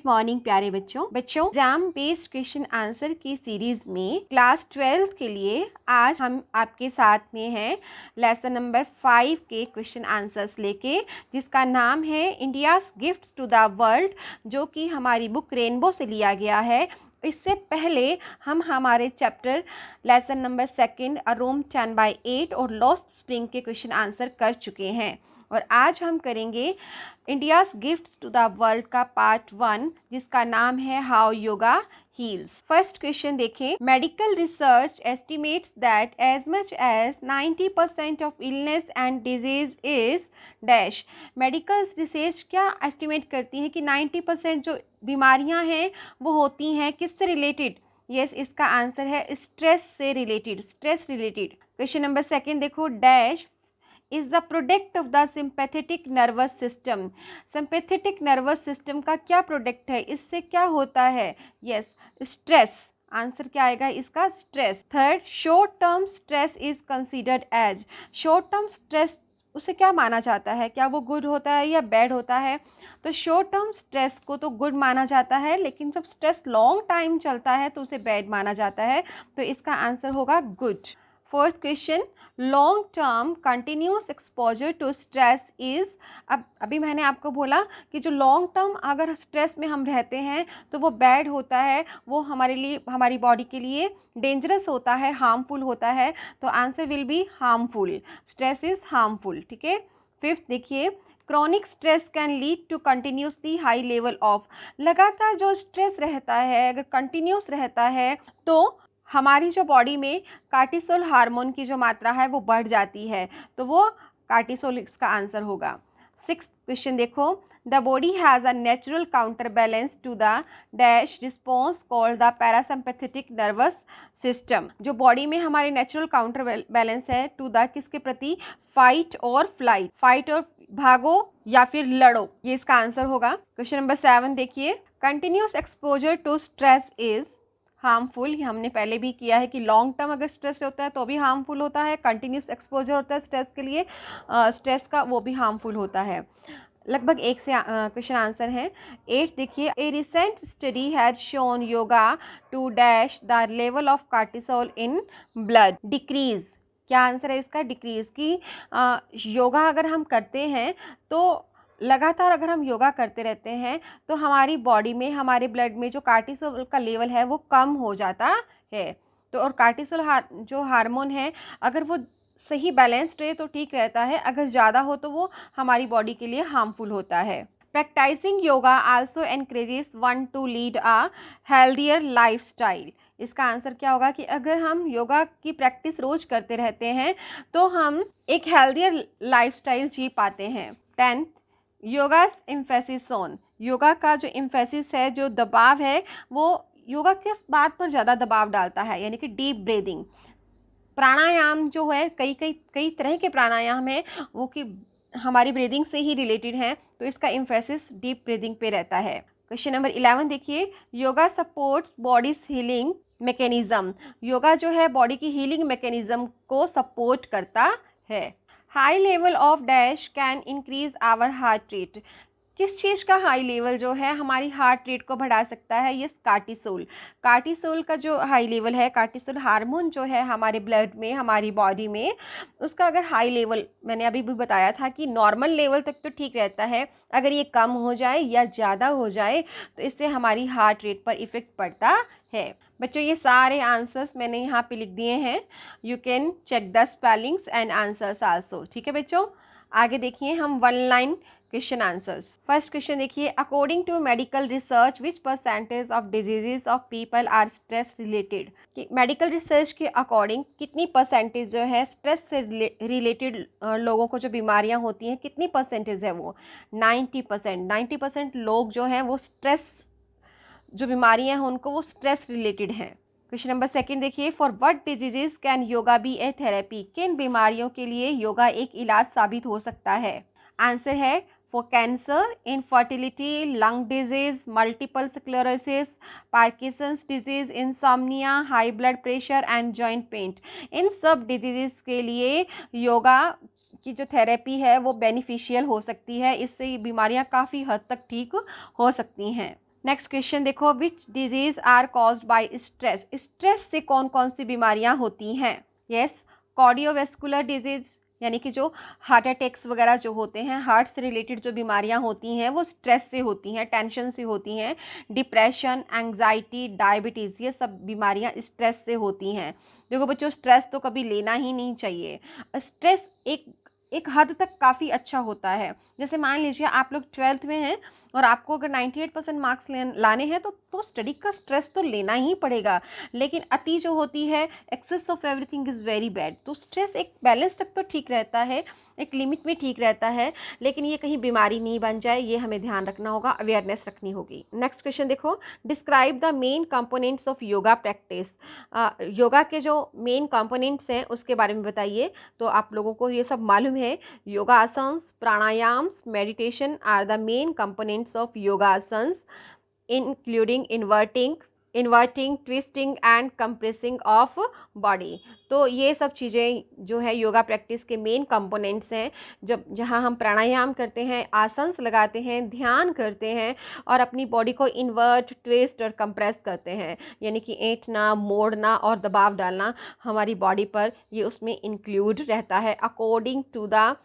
Morning प्यारे बच्चों exam based question answer की सीरीज में क्लास 12 के लिए आज हम आपके साथ में हैं लेसन नंबर 5 के क्वेश्चन आंसर्स लेके, जिसका नाम है India's gifts to the world, जो कि हमारी बुक रेनबो से लिया गया है। इससे पहले हम हमारे chapter lesson number 2 a room 10/8 और लॉस्ट स्प्रिंग के क्वेश्चन आंसर कर चुके हैं, और आज हम करेंगे India's gifts to the world का पार्ट 1, जिसका नाम है how yoga heals. First question देखें। Medical research estimates that as much as 90% of illness and disease is dash. Medical research क्या एस्टिमेट करती है कि 90% जो बीमारियां हैं वो होती हैं किससे रिलेटेड? यस, इसका आंसर है स्ट्रेस से related, stress related. Question number 2 देखो। Dash is the product of the sympathetic nervous system. Sympathetic nervous system का क्या प्रोडक्ट है? इससे क्या होता है? Yes, stress. आंसर क्या आएगा इसका? Stress. Third, short term stress is considered as. Short term stress उसे क्या माना जाता है? क्या वो गुड होता है या बैड होता है? तो शॉर्ट टर्म स्ट्रेस को तो गुड माना जाता है, लेकिन जब स्ट्रेस लॉन्ग टाइम चलता है तो उसे बैड माना जाता है, तो इसका आंसर होगा good. Fourth question, long term continuous exposure to stress is. अब अभी मैंने आपको बोला कि जो लॉन्ग टर्म अगर स्ट्रेस में हम रहते हैं तो वो बैड होता है, वो हमारे लिए, हमारी बॉडी के लिए डेंजरस होता है, हार्मफुल होता है, तो answer will be harmful. Stress is harmful, ठीक है। फिफ्थ देखिए। Chronic stress can lead to continuously high level of. लगातार जो स्ट्रेस रहता है अगर कंटिन्यूस रहता है तो हमारी जो बॉडी में कार्टिसोल हार्मोन की जो मात्रा है वो बढ़ जाती है, तो वो कार्टिसोल इसका आंसर होगा। सिक्स्थ क्वेश्चन देखो। The body has a natural counter balance to the dash response called the parasympathetic nervous system. जो बॉडी में हमारे नेचुरल काउंटर बैलेंस है टू द किसके प्रति? फाइट और फ्लाइट, फाइट और भागो या फिर लड़ो, ये इसका आंसर होगा। क्वेश्चन नंबर 7 देखिए। Continuous exposure to stress is harmful. हमने पहले भी किया है कि लॉन्ग टर्म अगर स्ट्रेस होता है तो भी हार्मफुल होता है, कंटिन्यूस एक्सपोजर होता है स्ट्रेस के लिए, स्ट्रेस का, वो भी हार्मफुल होता है। लगभग एक से क्वेश्चन आंसर है। 8 देखिए। A recent study has shown yoga to dash the level of cortisol in blood decrease. क्या आंसर है इसका? डिक्रीज। की योगा अगर हम करते हैं तो लगातार अगर हम योगा करते रहते हैं तो हमारी बॉडी में, हमारे ब्लड में जो कार्टिसोल का लेवल है वो कम हो जाता है। तो और कार्टिसोल जो हार्मोन है अगर वो सही बैलेंस्ड रहे तो ठीक रहता है, अगर ज़्यादा हो तो वो हमारी बॉडी के लिए हार्मफुल होता है। Practicing yoga also encourages one to lead a healthier lifestyle. इसका आंसर क्या होगा कि अगर हम योगा की प्रैक्टिस रोज करते रहते हैं तो हम एक हेल्दियर लाइफस्टाइल जी पाते हैं। 10th, yogas emphasis on. Yoga का जो एम्फेसिस है, जो दबाव है, वो योगा किस बात पर ज़्यादा दबाव डालता है? यानी कि डीप ब्रीदिंग। प्राणायाम जो है, कई कई कई तरह के प्राणायाम है वो कि हमारी ब्रीदिंग से ही रिलेटेड हैं, तो इसका एम्फेसिस डीप ब्रीदिंग पे रहता है। क्वेश्चन नंबर 11 देखिए। Yoga supports bodies healing mechanism. Yoga जो है बॉडी की हीलिंग मैकेनिज्म को सपोर्ट करता है। High level of dash can increase our heart rate. किस चीज़ का हाई लेवल जो है हमारी हार्ट रेट को बढ़ा सकता है? ये कार्टिसोल। कार्टिसोल का जो हाई लेवल है, कार्टिसोल हार्मोन जो है हमारे ब्लड में, हमारी बॉडी में, उसका अगर हाई लेवल, मैंने अभी भी बताया था कि नॉर्मल लेवल तक तो ठीक रहता है, अगर ये कम हो जाए या ज़्यादा हो जाए तो इससे हमारी हार्ट रेट पर इफ़ेक्ट पड़ता है। बच्चों ये सारे आंसर्स मैंने यहाँ पे लिख दिए हैं, you can check the spellings and answers also, ठीक है बच्चों। आगे देखिए हम 1 line question answers. First question देखिए। According to medical research which percentage of diseases of people are stress related. कि मेडिकल रिसर्च के अकॉर्डिंग कितनी परसेंटेज जो है स्ट्रेस से रिलेटेड लोगों को जो बीमारियां होती हैं, कितनी परसेंटेज है वो? 90%। 90% लोग जो हैं वो स्ट्रेस, जो बीमारियां हैं उनको, वो स्ट्रेस रिलेटेड हैं। क्वेश्चन नंबर 2 देखिए। For what diseases can yoga be a therapy. किन बीमारियों के लिए योगा एक इलाज साबित हो सकता है? आंसर है for cancer, infertility, lung disease, multiple sclerosis, Parkinson's disease, insomnia, high blood pressure and joint pain. इन सब डिजीजेस के लिए योगा की जो थेरेपी है वो बेनिफिशियल हो सकती है, इससे ये बीमारियां काफ़ी हद तक ठीक हो सकती हैं। नेक्स्ट क्वेश्चन देखो, which disease are caused by stress. Stress से कौन कौन सी बीमारियां होती हैं? यस, कार्डियोवैस्कुलर डिजीज यानी कि जो हार्ट अटैक्स वगैरह जो होते हैं, हार्ट से रिलेटेड जो बीमारियां होती हैं वो स्ट्रेस से होती हैं, टेंशन से होती हैं। डिप्रेशन, एंग्जाइटी, डायबिटीज़, ये सब बीमारियां स्ट्रेस से होती हैं। देखो बच्चों, स्ट्रेस तो कभी लेना ही नहीं चाहिए। स्ट्रेस एक हद तक काफ़ी अच्छा होता है। जैसे मान लीजिए आप लोग 12th में हैं और आपको अगर 98% मार्क्स लाने हैं तो स्टडी का स्ट्रेस तो लेना ही पड़ेगा। लेकिन अति जो होती है, excess of everything is very bad. तो स्ट्रेस एक बैलेंस तक तो ठीक रहता है, एक लिमिट में ठीक रहता है, लेकिन ये कहीं बीमारी नहीं बन जाए, ये हमें ध्यान रखना होगा, अवेयरनेस रखनी होगी। नेक्स्ट क्वेश्चन देखो, describe the main components of yoga practice. Yoga के जो मेन कंपोनेंट्स हैं उसके बारे में बताइए। तो आप लोगों को ये सब मालूम है, yogasanas, pranayamas, meditation are the main components of yogasanas, including inverting, twisting and compressing of body. तो ये सब चीज़ें जो है योगा प्रैक्टिस के मेन कंपोनेंट्स हैं, जहाँ हम प्राणायाम करते हैं, आसन्स लगाते हैं, ध्यान करते हैं और अपनी बॉडी को इन्वर्ट, ट्विस्ट और कंप्रेस करते हैं, यानी कि ऐंठना, मोड़ना और दबाव डालना हमारी बॉडी पर, ये उसमें इंक्लूड रहता है अकॉर्डिंग टू द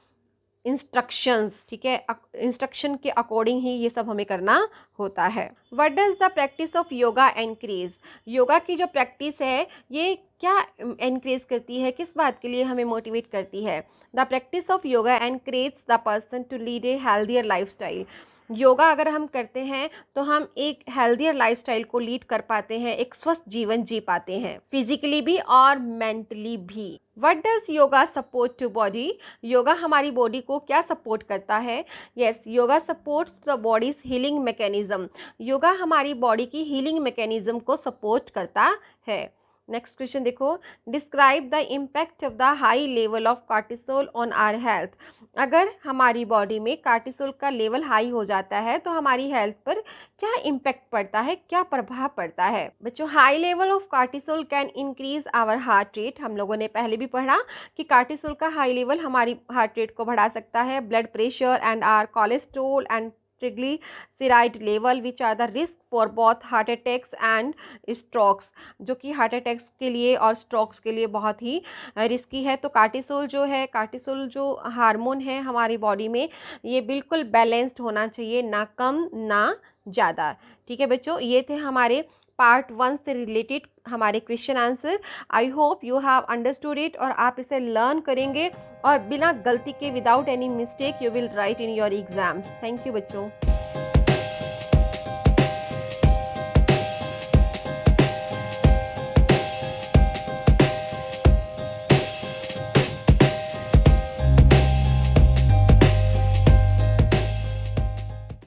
इंस्ट्रक्शंस। ठीक है, इंस्ट्रक्शन के अकॉर्डिंग ही ये सब हमें करना होता है। What does the practice of yoga encourage. Yoga की जो प्रैक्टिस है ये क्या एनकरेज करती है, किस बात के लिए हमें मोटिवेट करती है? The practice of yoga encourage the person to lead a healthier lifestyle. Yoga अगर हम करते हैं तो हम एक हेल्दियर लाइफस्टाइल को लीड कर पाते हैं, एक स्वस्थ जीवन जी पाते हैं, फिजिकली भी और मेंटली भी। What does yoga support to body. Yoga हमारी बॉडी को क्या सपोर्ट करता है? Yes, yoga supports the body's healing mechanism. Yoga हमारी बॉडी की हीलिंग मैकेनिज्म को सपोर्ट करता है। नेक्स्ट क्वेश्चन देखो, describe the impact of the high level of cortisol on our health. अगर हमारी बॉडी में कार्टिसोल का लेवल हाई हो जाता है तो हमारी हेल्थ पर क्या इम्पैक्ट पड़ता है, क्या प्रभाव पड़ता है? बच्चों, high level of cortisol can increase our heart rate. हम लोगों ने पहले भी पढ़ा कि कार्टिसोल का हाई लेवल हमारी हार्ट रेट को बढ़ा सकता है, blood pressure and our cholesterol and triglyceride level which are the risk for both heart attacks and strokes, जो कि हार्ट अटैक्स के लिए और स्ट्रोक्स के लिए बहुत ही रिस्की है। तो कार्टिसोल जो है, कार्टिसोल जो हार्मोन है हमारी बॉडी में, ये बिल्कुल बैलेंस्ड होना चाहिए, ना कम ना ज़्यादा। ठीक है बच्चों, ये थे हमारे पार्ट 1 से रिलेटेड हमारे question answer. I hope you have understood it और आप इसे लर्न करेंगे और बिना गलती के, without any mistake, you will write in your exams. Thank you बच्चों।